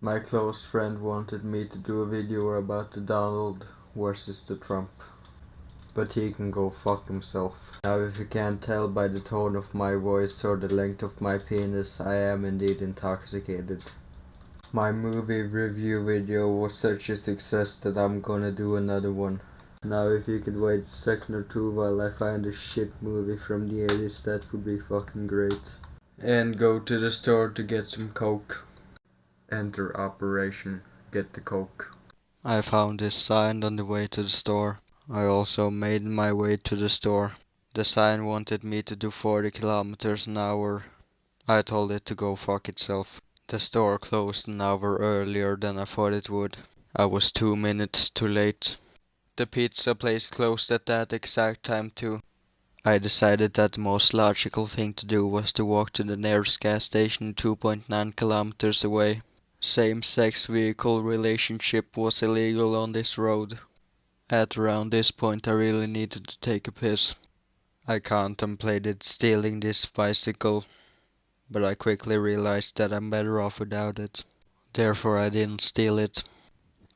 My close friend wanted me to do a video about the Donald versus the Trump. But he can go fuck himself. Now if you can't tell by the tone of my voice or the length of my penis, I am indeed intoxicated. My movie review video was such a success that I'm gonna do another one. Now if you could wait a second or two while I find a shit movie from the 80s, that would be fucking great. And go to the store to get some coke. Enter operation. Get the coke. I found this sign on the way to the store. I also made my way to the store. The sign wanted me to do 40 kilometers an hour. I told it to go fuck itself. The store closed an hour earlier than I thought it would. I was 2 minutes too late. The pizza place closed at that exact time too. I decided that the most logical thing to do was to walk to the nearest gas station 2.9 kilometers away. Same-sex vehicle relationship was illegal on this road. At around this point I really needed to take a piss. I contemplated stealing this bicycle, but I quickly realized that I'm better off without it. Therefore I didn't steal it.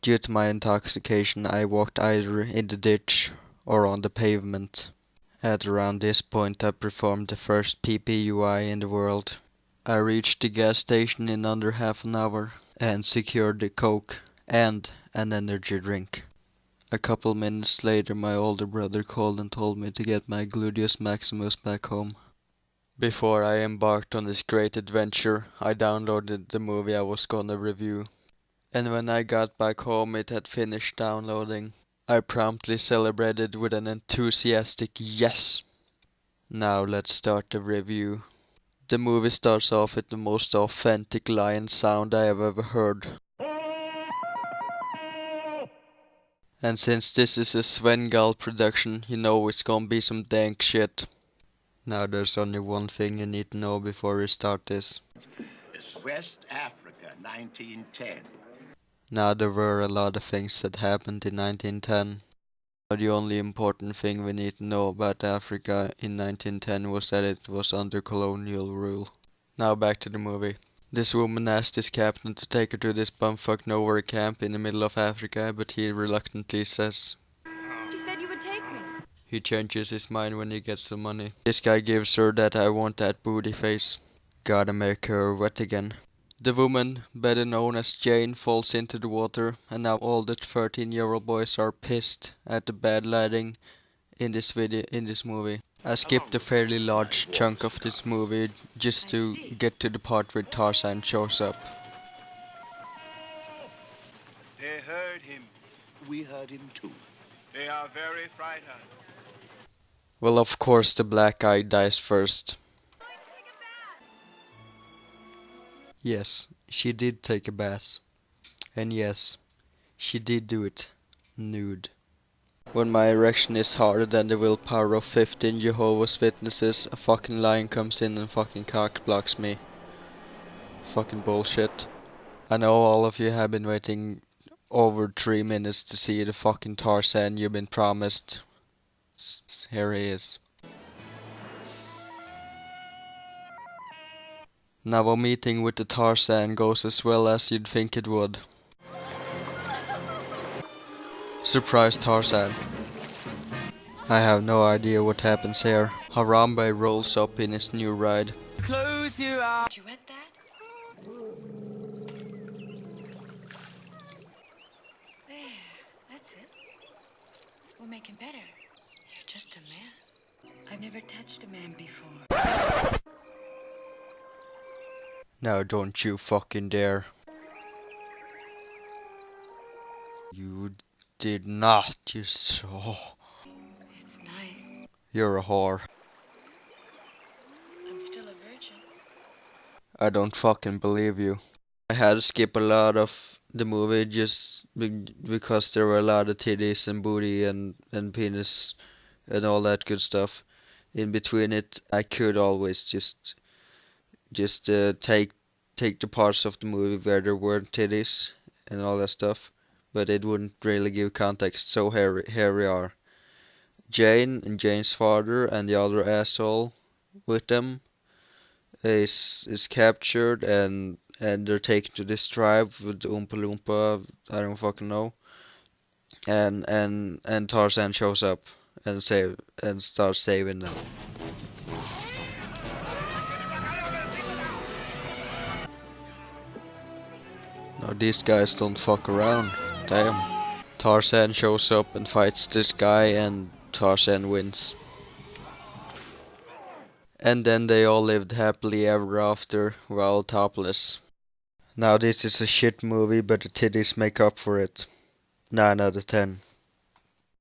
Due to my intoxication I walked either in the ditch or on the pavement. At around this point I performed the first PPUI in the world. I reached the gas station in under half an hour and secured the coke and an energy drink. A couple minutes later my older brother called and told me to get my gluteus maximus back home. Before I embarked on this great adventure, I downloaded the movie I was gonna review. And when I got back home it had finished downloading. I promptly celebrated with an enthusiastic yes! Now let's start the review. The movie starts off with the most authentic lion sound I have ever heard. And since this is a Svengal production, you know it's gonna be some dank shit. Now there's only one thing you need to know before we start this. West Africa, 1910. Now there were a lot of things that happened in 1910. The only important thing we need to know about Africa in 1910 was that it was under colonial rule. Now back to the movie. This woman asked his captain to take her to this bumfuck nowhere camp in the middle of Africa, but he reluctantly says You said you would take me. he changes his mind when he gets the money. This guy gives her that I want that booty face. Gotta make her wet again. The woman, better known as Jane, falls into the water, and now all the 13-year-old boys are pissed at the bad lighting in this movie. I skipped a fairly large chunk of this movie just to get to the part where Tarzan shows up. They heard him. We heard him too. They are very frightened. Well, of course the black guy dies first. Yes, she did take a bath. And yes, she did do it nude. When my erection is harder than the willpower of 15 Jehovah's Witnesses, a fucking lion comes in and fucking cock blocks me. Fucking bullshit. I know all of you have been waiting over 3 minutes to see the fucking Tarzan you've been promised. Here he is. Now a meeting with the Tarzan goes as well as you'd think it would. Surprise Tarzan. I have no idea what happens here. Harambe rolls up in his new ride. Close your eyes. Did you wet that? There, that's it. We'll make it better. You're just a man. I've never touched a man before. Now don't you fucking dare. You did not, you saw. It's nice. You're a whore. I'm still a virgin. I don't fucking believe you. I had to skip a lot of the movie just because there were a lot of titties and booty and penis and all that good stuff. In between it, I could always just take the parts of the movie where there weren't titties and all that stuff, but it wouldn't really give context. So here we are. Jane and Jane's father and the other asshole with them is captured, and and they're taken to this tribe with Oompa Loompa, I don't fucking know. And Tarzan shows up and starts saving them. Now these guys don't fuck around. Damn. Tarzan shows up and fights this guy, and Tarzan wins. And then they all lived happily ever after, while topless. Now this is a shit movie, but the titties make up for it. 9 out of 10.